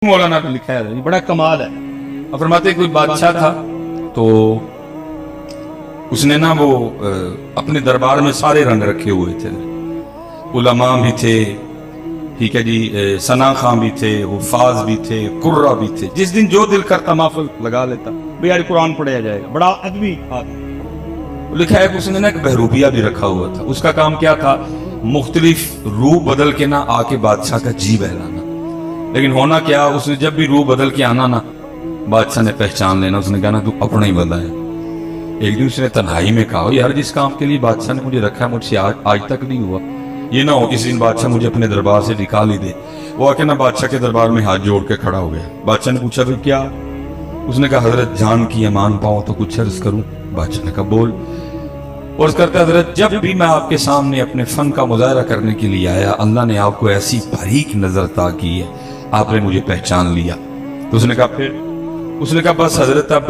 मौलाना ने लिखा है, बड़ा कमाल है। अब फरमाते कोई बादशाह था तो उसने ना वो अपने दरबार में सारे रंग रखे हुए थे, उलमा भी थे, ठीक है जी, सना खां भी थे, हुफाज भी थे, कुर्रा भी थे। जिस दिन जो दिल करता महफिल लगा लेता, भाई आज कुरान पढ़ाया जाएगा, बड़ा अदबी आदमी। लिखा है कि उसने ना एक बहरूपिया भी रखा हुआ था। उसका काम क्या था, मुख्तलिफ रूह बदल के ना आके बादशाह का जी बहलाना। लेकिन होना क्या, उसने जब भी रूह बदल के आना ना, बादशाह ने पहचान लेना। उसने कहा ना तू अपना ही बंदा है। एक दिन उसने तन्हाई में कहा, यार जिस काम के लिए बादशाह ने मुझे रखा है मुझसे आज तक नहीं हुआ, ये ना हो किसी दिन बादशाह मुझे अपने दरबार से निकाल ही दे। वो आके ना बादशाह के दरबार में हाथ जोड़ के खड़ा हो गया। बादशाह ने पूछा फिर क्या? उसने कहा हजरत जान की अमान पाऊं तो कुछ अर्ज करूं। बादशाह ने कहा बोल। और करते हजरत जब भी मैं आपके सामने अपने फन का मुजाहरा करने के लिए आया, अल्लाह ने आपको ऐसी बारीक नजर अता की है, आपने मुझे पहचान लिया। तो उसने कहा फिर? उसने कहा बस हजरत अब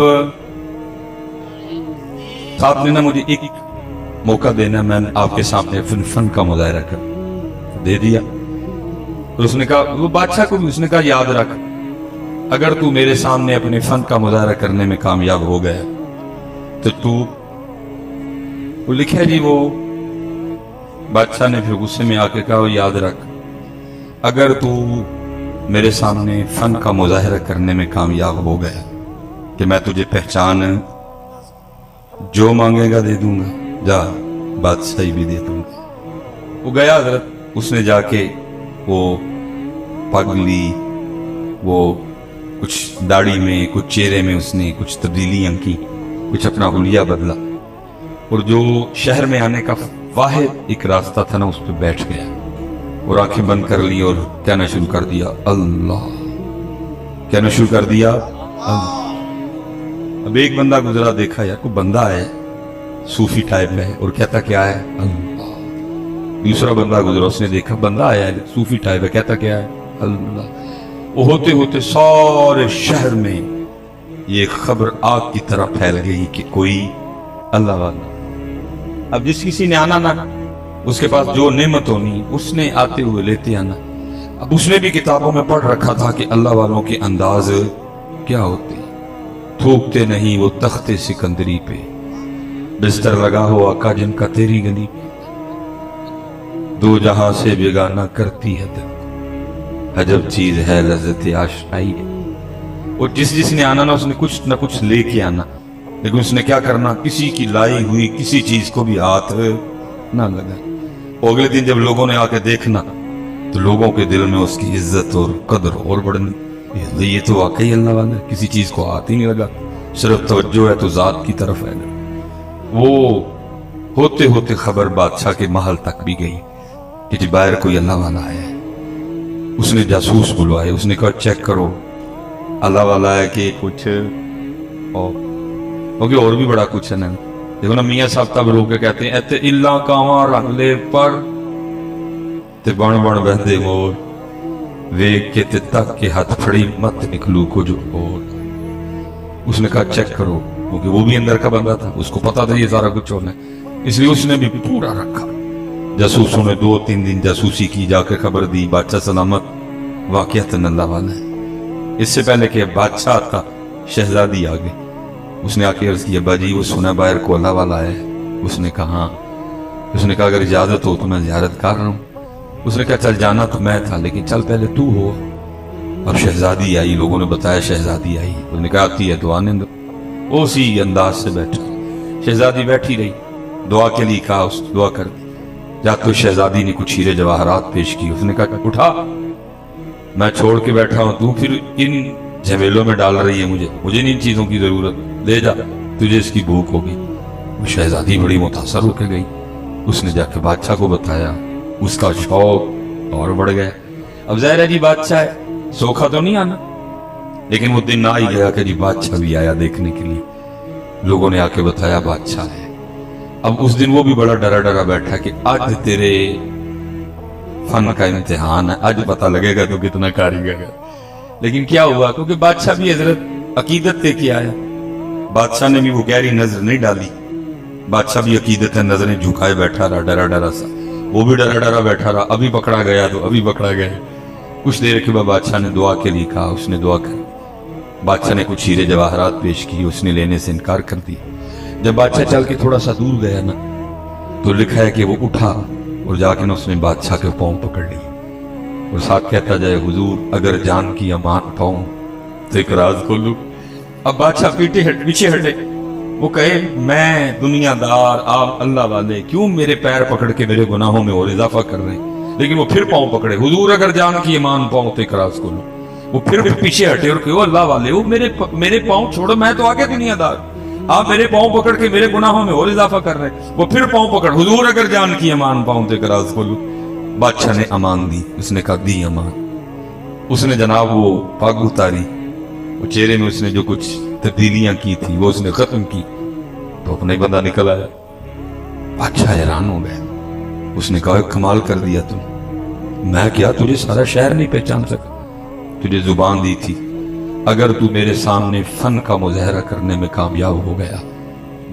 आपने ना मुझे एक मौका देना, मैंने आपके सामने फन का मुजाहरा कर दे दिया। तो उसने कहा, वो बादशाह को भी उसने कहा याद रख, अगर तू मेरे सामने अपने फन का मुजाहरा करने में कामयाब हो गया तो तू, वो लिखा है जी, वो बादशाह ने फिर गुस्से में आके कहा, वो याद रख, अगर तू मेरे सामने फन का मुजाहरा करने में कामयाब हो गया कि मैं तुझे पहचान जो मांगेगा दे दूंगा, जा बादशाही भी दे दूंगा। वो गया हजरत, उसने जाके वो पग ली, वो कुछ दाढ़ी में कुछ चेहरे में उसने कुछ तब्दीलियां की, कुछ अपना हुलिया बदला, और जो शहर में आने का वाहिद एक रास्ता था ना उस पर बैठ गया और आंखें बंद कर ली और कहना शुरू कर दिया अल्लाह, कहना शुरू कर दिया अल्लाह। अब एक बंदा गुजरा, देखा यार कोई बंदा है सूफी टाइप में और कहता क्या है अल्लाह। दूसरा बंदा गुजरा, उसने देखा बंदा आया है सूफी टाइप है, कहता क्या है अल्लाह। वो होते होते सारे शहर में ये खबर आग की तरह फैल गई कि कोई अल्लाह वाला। अब जिस किसी ने आना ना, उसके पास जो नेमत होनी उसने आते हुए लेते आना। अब उसने भी किताबों में पढ़ रखा था कि अल्लाह वालों के अंदाज क्या होते, थूकते नहीं वो तख्ते सिकंदरी पे, बिस्तर लगा हो आका जिनका तेरी गली पे, दो जहां से बेगाना करती है दिल, अजब चीज है लज्जत आशनाई है। और जिसने आना ना उसने कुछ ना कुछ लेके आना, लेकिन उसने क्या करना, किसी की लाई हुई किसी चीज को भी हाथ ना लगा। अगले दिन जब लोगों ने आके देखना तो लोगों के दिल में उसकी इज्जत और कदर और बढ़नी, ये तो वाकई अल्लाह वाला, किसी चीज को हाथ ही नहीं लगा, सिर्फ तवज्जो है तो जात की तरफ है। वो होते होते खबर बादशाह के महल तक भी गई कि जी बाहर कोई अल्लाह वाला है। उसने जासूस बुलवाए, उसने कहा चेक करो अल्लाह वाला है कि कुछ, क्योंकि और भी बड़ा कुछ है ना। देखो ना मियाँ साहब तब रो के कहते हैं इत्ते इल्ला कावां रख ले पर ते बन बन बहदे मोर, वेख के ते तक के हाथ फड़ी मत निकलू कुछ और। उसने कहा चेक करो, क्योंकि वो भी अंदर का बंदा था, उसको पता था ये सारा कुछ होना है, इसलिए उसने भी पूरा रखा। जासूसों ने 2-3 दिन जासूसी की, जाकर खबर दी बादशाह सलामत, वाकईतन अल्लाह वाला है। इससे पहले कि बादशाह था शहजादी आ गई, उसने आके अर्ज किया बाजी वो सुना बाहर को अल्लाह वाला है। उसने कहा हाँ। उसने कहा अगर इजाजत हो तो मैं जियारत कर रहा हूँ। उसने कहा चल जाना तो मैं था लेकिन चल पहले तू हो। अब शहजादी आई, लोगों ने बताया शहजादी आई, उसने कहा आती है तो आने दो। वो उसी अंदाज से बैठा, शहजादी बैठी रही, दुआ के लिए कहा, उस दुआ कर दी। जब तो शहजादी ने कुछ हीरे जवाहरात पेश की, उसने कहा उठा, मैं छोड़ के बैठा हूं, तू फिर इन झमेलों में डाल रही है, मुझे इन चीजों की जरूरत, ले जा, तुझे इसकी भूख होगी। वो शहजादी बड़ी मुतासर होकर गई, उसने जाके बादशाह को बताया, उसका शौक और बढ़ गया। अब ज़ाहिर है जी बादशाह है, सोखा तो नहीं आना, लेकिन वो दिन आ ही गया कि जी बादशाह भी आया देखने के लिए। लोगों ने आके बताया बादशाह है। अब उस दिन वो भी बड़ा डरा डरा बैठा कि आज तेरे फन का इम्तिहान है, आज पता लगेगा तो कितना कारीगर है। लेकिन क्या हुआ, क्योंकि बादशाह भी हजरत अकीदत लेके आया, बादशाह ने भी वो गहरी नजर नहीं डाली, बादशाह भी अकीदत है नजरें झुकाए बैठा रहा, डरा डरा सा, वो भी डरा डरा बैठा रहा। अभी पकड़ा गया तो अभी पकड़ा गया, कुछ देर के बाद बादशाह ने दुआ के लिए कहा, उसने दुआ कर, बादशाह ने कुछ हीरे जवाहरात पेश किए, उसने लेने से इनकार कर दिया। जब बादशाह चल के थोड़ा सा दूर गया ना, तो लिखा है कि वो उठा और जाके ना उसने बादशाह के पांव पकड़ लिए और साथ कहता जाए, हुजूर अगर जान की अमान पाऊं तो एक राज खोलूं। अब बादशाह पीछे हटे, वो कहे मैं दुनियादार, आप अल्लाह वाले क्यों मेरे पैर पकड़ के मेरे गुनाहों में और इजाफा कर रहे हैं। लेकिन वो फिर पांव पकड़े, हुजूर अगर जान की ईमान पाऊं तो एक राज खोलो। वो फिर पीछे हटे और कहो, अल्लाह वाले वो मेरे पांव छोड़ो, मैं तो आगे दुनियादार, आप मेरे पांव पकड़ के मेरे गुनाहों में और इजाफा कर रहे हैं। वो फिर पांव पकड़, हुजूर अगर जान की ईमान पाऊं तो एक राज खोलो। बादशाह ने अमान दी, उसने कहा दी अमान। उसने जनाब वो पग उतारी, वो चेहरे में उसने जो कुछ तब्दीलियां की थी वो उसने खत्म की, तो अपना ही बंदा निकल आया। बादशाह हैरान हो गया, उसने कहा कमाल कर दिया तुम, मैं क्या तुझे सारा शहर नहीं पहचान सका, तुझे जुबान दी थी, अगर तू मेरे सामने फन का मुजाहरा करने में कामयाब हो गया,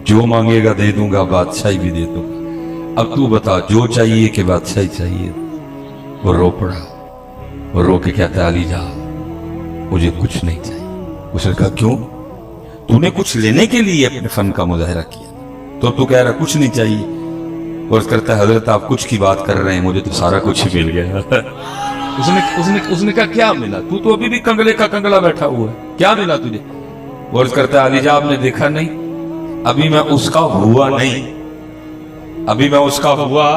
जो मांगेगा दे दूंगा, बादशाही भी दे दूंगा। अब तू बता जो चाहिए कि बादशाही चाहिए। वो रो पड़ा, वो रो के कहता अली जा मुझे कुछ नहीं चाहिए। उसने कहा क्यों, तूने कुछ लेने के लिए अपने फन का मुजाहरा किया, तो तू कह रहा कुछ नहीं चाहिए। और करता है हजरत आप कुछ की बात कर रहे हैं, मुझे तो सारा कुछ ही मिल गया। उसने कहा क्या मिला, तू तो अभी भी कंगले का कंगला बैठा हुआ है, क्या मिला तुझे। और करता है अलीजा आपने देखा नहीं, अभी मैं उसका हुआ नहीं, अभी मैं उसका हुआ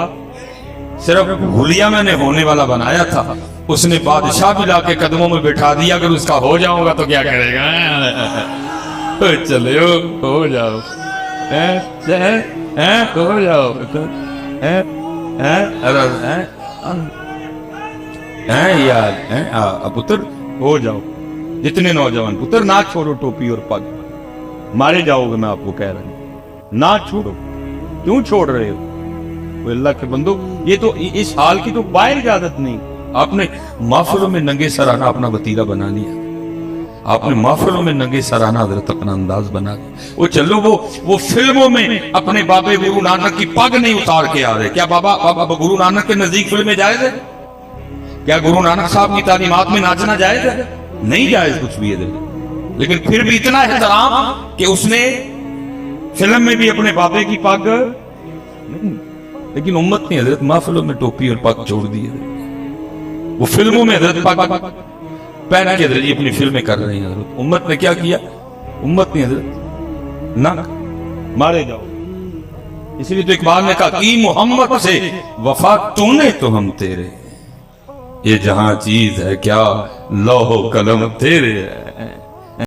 सिर्फ हुलिया मैंने होने वाला बनाया था, उसने बादशाह भी लाके कदमों में बैठा दिया, अगर उसका हो जाऊंगा तो क्या करेगा। चले हो जाओ, हो जाओ, यार पुत्र हो जाओ। जितने नौजवान पुत्र ना छोड़ो टोपी और पग, मारे जाओगे, मैं आपको कह रहा हूं ना छोड़ो। क्यों छोड़ रहे हो, अल्लाह के बंदो, ये तो इस हाल की तो बाहर इजाजत नहीं। आपने महफिलों में नंगे सराना अपना वतीरा बना लिया, आपने महफिलों में नंगे सराना हजरत अपना अंदाज बना लिया। वो चलो वो फिल्मों में अपने बाबे गुरु नानक की पग नहीं उतार के आ रहे। क्या बाबा गुरु नानक के नजदीक फिल्में जायज है? क्या गुरु नानक साहब की तालीमात में नाचना जायज है? नहीं जायज कुछ भी है। लेकिन फिर भी इतना एहतराम कि उसने फिल्म में भी अपने बाबे की पग नहीं। लेकिन उम्मत ने हजरत महफिलों में टोपी और पग छोड़ दी है। वो फिल्मों में हजरत पग पहन के हजरत अपनी फिल्में कर रहे हैं। हजरत उम्मत ने क्या किया, उम्मत ने हजरत ना मारे जाओ। इसलिए तो इकबाल ने कहा कि मोहम्मद से वफा तूने तो हम तेरे, ये जहां चीज है क्या लौह कलम तेरे है।